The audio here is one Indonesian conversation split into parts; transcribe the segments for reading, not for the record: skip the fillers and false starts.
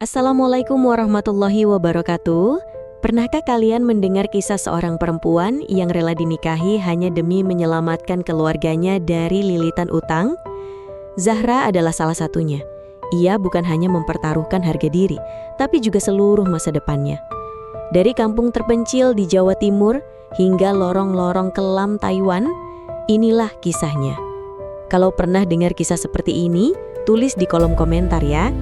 Assalamualaikum warahmatullahi wabarakatuh. Pernahkah kalian mendengar kisah seorang perempuan yang rela dinikahi hanya demi menyelamatkan keluarganya dari lilitan utang? Zahra adalah salah satunya. Ia bukan hanya mempertaruhkan harga diri, tapi juga seluruh masa depannya. Dari kampung terpencil di Jawa Timur hingga lorong-lorong kelam Taiwan, inilah kisahnya. Kalau pernah dengar kisah seperti ini, tulis di kolom komentar ya.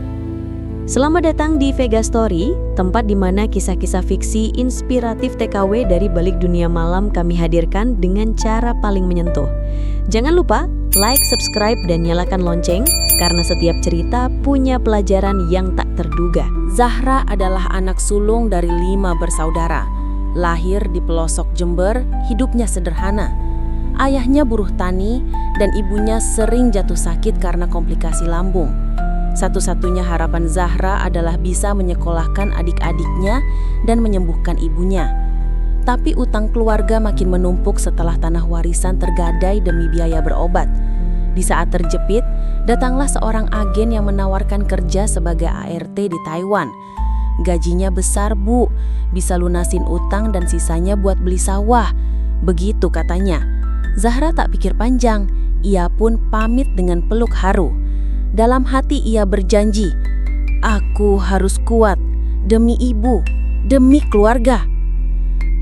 Selamat datang di Vega Story, tempat di mana kisah-kisah fiksi inspiratif TKW dari balik dunia malam kami hadirkan dengan cara paling menyentuh. Jangan lupa like, subscribe, dan nyalakan lonceng, karena setiap cerita punya pelajaran yang tak terduga. Zahra adalah anak sulung dari 5 bersaudara. Lahir di pelosok Jember, hidupnya sederhana. Ayahnya buruh tani dan ibunya sering jatuh sakit karena komplikasi lambung. Satu-satunya harapan Zahra adalah bisa menyekolahkan adik-adiknya dan menyembuhkan ibunya. Tapi utang keluarga makin menumpuk setelah tanah warisan tergadai demi biaya berobat. Di saat terjepit, datanglah seorang agen yang menawarkan kerja sebagai ART di Taiwan. Gajinya besar, Bu. Bisa lunasin utang dan sisanya buat beli sawah. Begitu katanya. Zahra tak pikir panjang. Ia pun pamit dengan peluk haru. Dalam hati ia berjanji, aku harus kuat demi ibu, demi keluarga.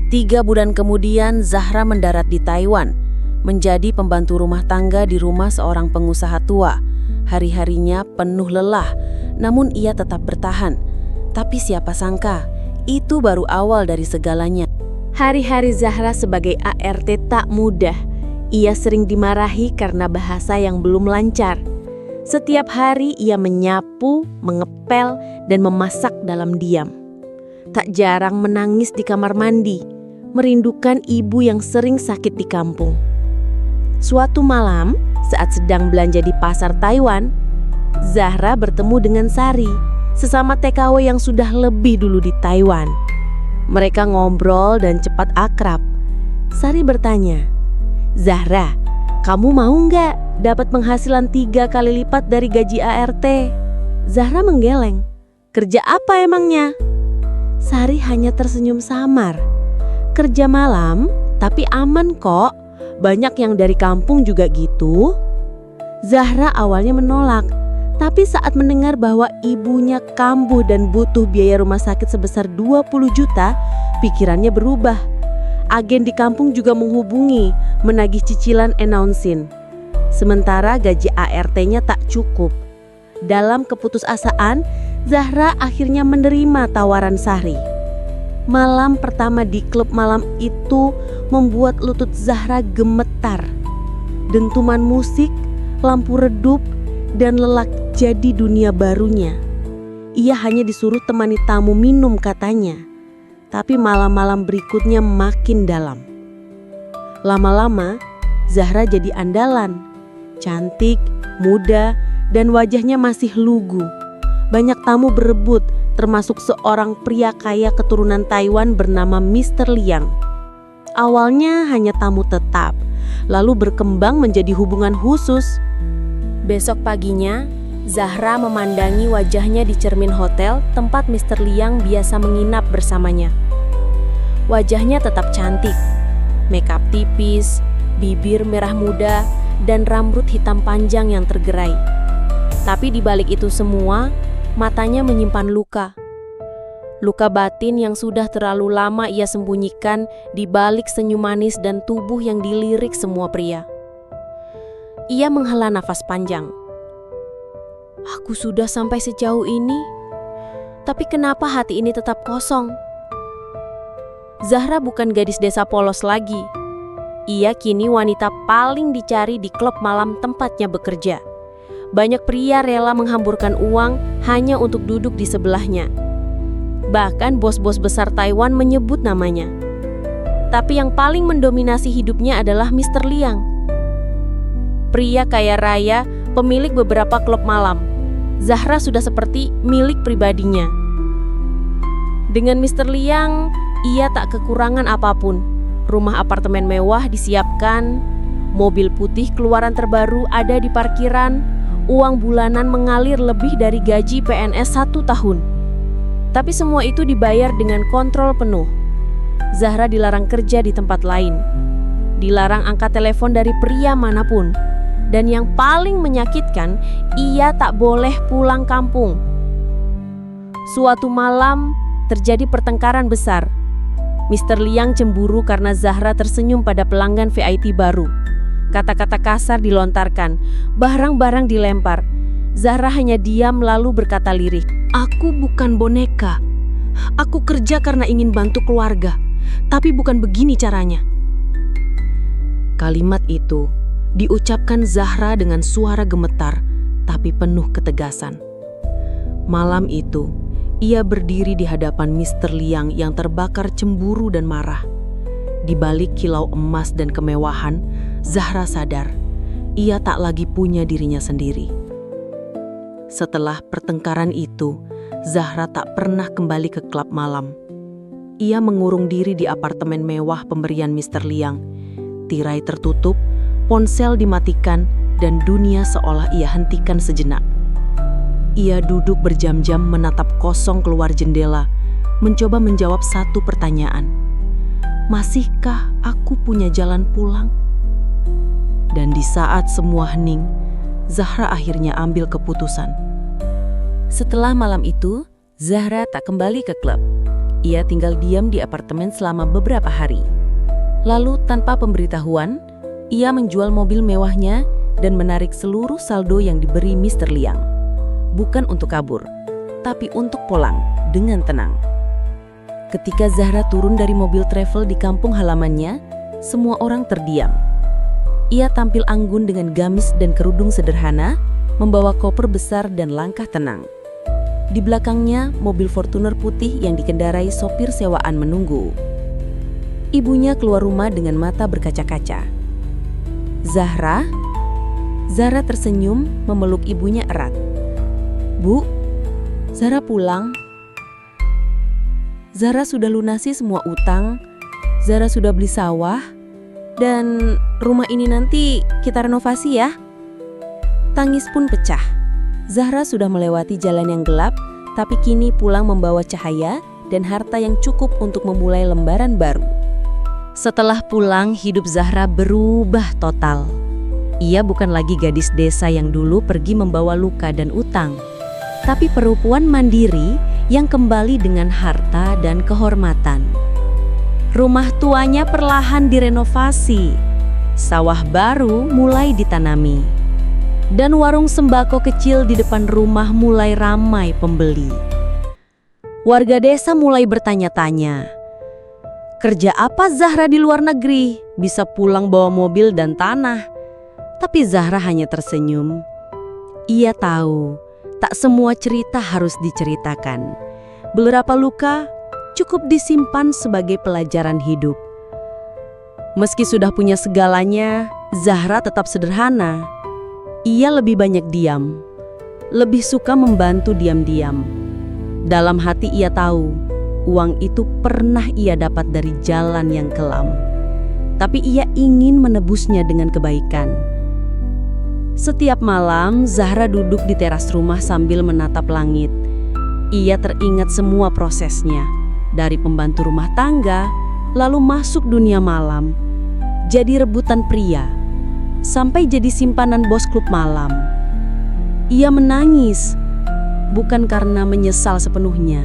3 bulan kemudian Zahra mendarat di Taiwan, menjadi pembantu rumah tangga di rumah seorang pengusaha tua. Hari-harinya penuh lelah, namun ia tetap bertahan. Tapi siapa sangka, itu baru awal dari segalanya. Hari-hari Zahra sebagai ART tak mudah. Ia sering dimarahi karena bahasa yang belum lancar. Setiap hari ia menyapu, mengepel, dan memasak dalam diam. Tak jarang menangis di kamar mandi, merindukan ibu yang sering sakit di kampung. Suatu malam, saat sedang belanja di pasar Taiwan, Zahra bertemu dengan Sari, sesama TKW yang sudah lebih dulu di Taiwan. Mereka ngobrol dan cepat akrab. Sari bertanya, "Zahra, kamu mau nggak dapat penghasilan 3 kali lipat dari gaji ART?" Zahra menggeleng. "Kerja apa emangnya?" Sari hanya tersenyum samar. "Kerja malam, tapi aman kok. Banyak yang dari kampung juga gitu." Zahra awalnya menolak, tapi saat mendengar bahwa ibunya kambuh dan butuh biaya rumah sakit sebesar 20 juta, pikirannya berubah. Agen di kampung juga menghubungi, menagih cicilan announcing. Sementara gaji ART-nya tak cukup. Dalam keputusasaan, Zahra akhirnya menerima tawaran Sari. Malam pertama di klub malam itu membuat lutut Zahra gemetar. Dentuman musik, lampu redup, dan lelak jadi dunia barunya. Ia hanya disuruh temani tamu minum katanya. Tapi malam-malam berikutnya makin dalam. Lama-lama, Zahra jadi andalan. Cantik, muda, dan wajahnya masih lugu. Banyak tamu berebut, termasuk seorang pria kaya keturunan Taiwan bernama Mr. Liang. Awalnya hanya tamu tetap, lalu berkembang menjadi hubungan khusus. Besok paginya, Zahra memandangi wajahnya di cermin hotel tempat Mr. Liang biasa menginap bersamanya. Wajahnya tetap cantik, makeup tipis, bibir merah muda, dan rambut hitam panjang yang tergerai. Tapi di balik itu semua, matanya menyimpan luka. Luka batin yang sudah terlalu lama ia sembunyikan di balik senyum manis dan tubuh yang dilirik semua pria. Ia menghela nafas panjang. Aku sudah sampai sejauh ini, tapi kenapa hati ini tetap kosong? Zahra bukan gadis desa polos lagi. Ia kini wanita paling dicari di klub malam tempatnya bekerja. Banyak pria rela menghamburkan uang hanya untuk duduk di sebelahnya. Bahkan bos-bos besar Taiwan menyebut namanya. Tapi yang paling mendominasi hidupnya adalah Mr. Liang. Pria kaya raya, pemilik beberapa klub malam. Zahra sudah seperti milik pribadinya. Dengan Mr. Liang, ia tak kekurangan apapun. Rumah apartemen mewah disiapkan, mobil putih keluaran terbaru ada di parkiran, uang bulanan mengalir lebih dari gaji PNS 1 tahun. Tapi semua itu dibayar dengan kontrol penuh. Zahra dilarang kerja di tempat lain, dilarang angkat telepon dari pria manapun, dan yang paling menyakitkan, ia tak boleh pulang kampung. Suatu malam, terjadi pertengkaran besar. Mr. Liang cemburu karena Zahra tersenyum pada pelanggan VIP baru. Kata-kata kasar dilontarkan, barang-barang dilempar. Zahra hanya diam lalu berkata lirih, "Aku bukan boneka. Aku kerja karena ingin bantu keluarga, tapi bukan begini caranya." Kalimat itu diucapkan Zahra dengan suara gemetar, tapi penuh ketegasan. Malam itu, ia berdiri di hadapan Mr. Liang yang terbakar cemburu dan marah. Di balik kilau emas dan kemewahan, Zahra sadar ia tak lagi punya dirinya sendiri. Setelah pertengkaran itu, Zahra tak pernah kembali ke klub malam. Ia mengurung diri di apartemen mewah pemberian Mr. Liang. Tirai tertutup, ponsel dimatikan, dan dunia seolah ia hentikan sejenak. Ia duduk berjam-jam menatap kosong keluar jendela, mencoba menjawab satu pertanyaan. Masihkah aku punya jalan pulang? Dan di saat semua hening, Zahra akhirnya ambil keputusan. Setelah malam itu, Zahra tak kembali ke klub. Ia tinggal diam di apartemen selama beberapa hari. Lalu tanpa pemberitahuan, ia menjual mobil mewahnya dan menarik seluruh saldo yang diberi Mr. Liang. Bukan untuk kabur, tapi untuk pulang dengan tenang. Ketika Zahra turun dari mobil travel di kampung halamannya, semua orang terdiam. Ia tampil anggun dengan gamis dan kerudung sederhana, membawa koper besar dan langkah tenang. Di belakangnya, mobil Fortuner putih yang dikendarai sopir sewaan menunggu. Ibunya keluar rumah dengan mata berkaca-kaca. Zahra tersenyum memeluk ibunya erat. "Bu, Zahra pulang. Zahra sudah lunasi semua utang, Zahra sudah beli sawah, dan rumah ini nanti kita renovasi ya." Tangis pun pecah. Zahra sudah melewati jalan yang gelap, tapi kini pulang membawa cahaya dan harta yang cukup untuk memulai lembaran baru. Setelah pulang, hidup Zahra berubah total. Ia bukan lagi gadis desa yang dulu pergi membawa luka dan utang, tapi perempuan mandiri yang kembali dengan harta dan kehormatan. Rumah tuanya perlahan direnovasi, sawah baru mulai ditanami, dan warung sembako kecil di depan rumah mulai ramai pembeli. Warga desa mulai bertanya-tanya, kerja apa Zahra di luar negeri, bisa pulang bawa mobil dan tanah? Tapi Zahra hanya tersenyum. Ia tahu, tak semua cerita harus diceritakan. Beberapa luka cukup disimpan sebagai pelajaran hidup. Meski sudah punya segalanya, Zahra tetap sederhana. Ia lebih banyak diam, lebih suka membantu diam-diam. Dalam hati ia tahu, uang itu pernah ia dapat dari jalan yang kelam. Tapi ia ingin menebusnya dengan kebaikan. Setiap malam, Zahra duduk di teras rumah sambil menatap langit. Ia teringat semua prosesnya, dari pembantu rumah tangga, lalu masuk dunia malam, jadi rebutan pria, sampai jadi simpanan bos klub malam. Ia menangis, bukan karena menyesal sepenuhnya,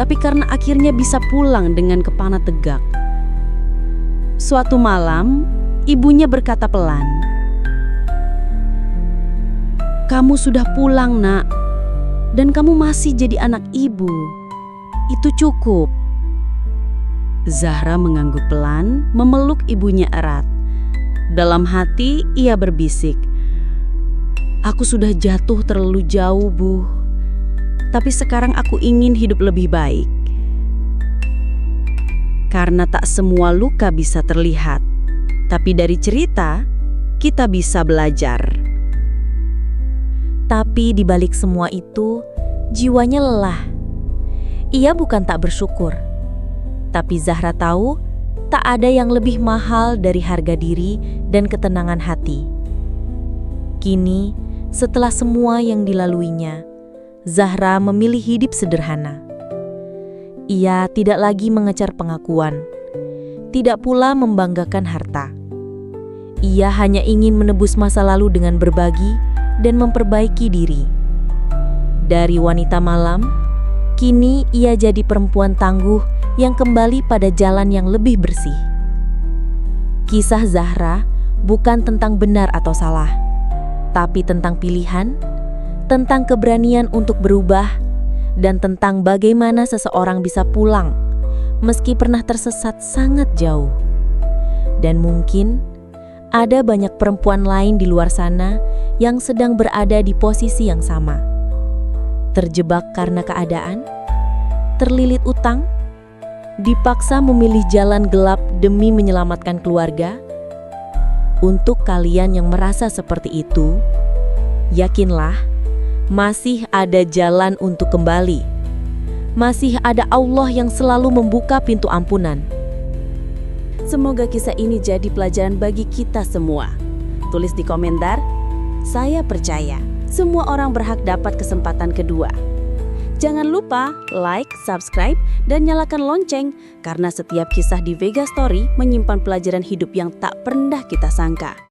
tapi karena akhirnya bisa pulang dengan kepala tegak. Suatu malam, ibunya berkata pelan, "Kamu sudah pulang, Nak, dan kamu masih jadi anak ibu. Itu cukup." Zahra mengangguk pelan, memeluk ibunya erat. Dalam hati ia berbisik, "Aku sudah jatuh terlalu jauh, Bu. Tapi sekarang aku ingin hidup lebih baik." Karena tak semua luka bisa terlihat, tapi dari cerita kita bisa belajar. Tapi di balik semua itu, jiwanya lelah. Ia bukan tak bersyukur, tapi Zahra tahu tak ada yang lebih mahal dari harga diri dan ketenangan hati. Kini, setelah semua yang dilaluinya, Zahra memilih hidup sederhana. Ia tidak lagi mengejar pengakuan, tidak pula membanggakan harta. Ia hanya ingin menebus masa lalu dengan berbagi dan memperbaiki diri. Dari wanita malam, kini ia jadi perempuan tangguh yang kembali pada jalan yang lebih bersih. Kisah Zahra bukan tentang benar atau salah, tapi tentang pilihan, tentang keberanian untuk berubah, dan tentang bagaimana seseorang bisa pulang meski pernah tersesat sangat jauh. Dan mungkin ada banyak perempuan lain di luar sana yang sedang berada di posisi yang sama. Terjebak karena keadaan, terlilit utang, dipaksa memilih jalan gelap demi menyelamatkan keluarga. Untuk kalian yang merasa seperti itu, yakinlah masih ada jalan untuk kembali. Masih ada Allah yang selalu membuka pintu ampunan. Semoga kisah ini jadi pelajaran bagi kita semua. Tulis di komentar, saya percaya semua orang berhak dapat kesempatan kedua. Jangan lupa like, subscribe, dan nyalakan lonceng karena setiap kisah di Vega Story menyimpan pelajaran hidup yang tak pernah kita sangka.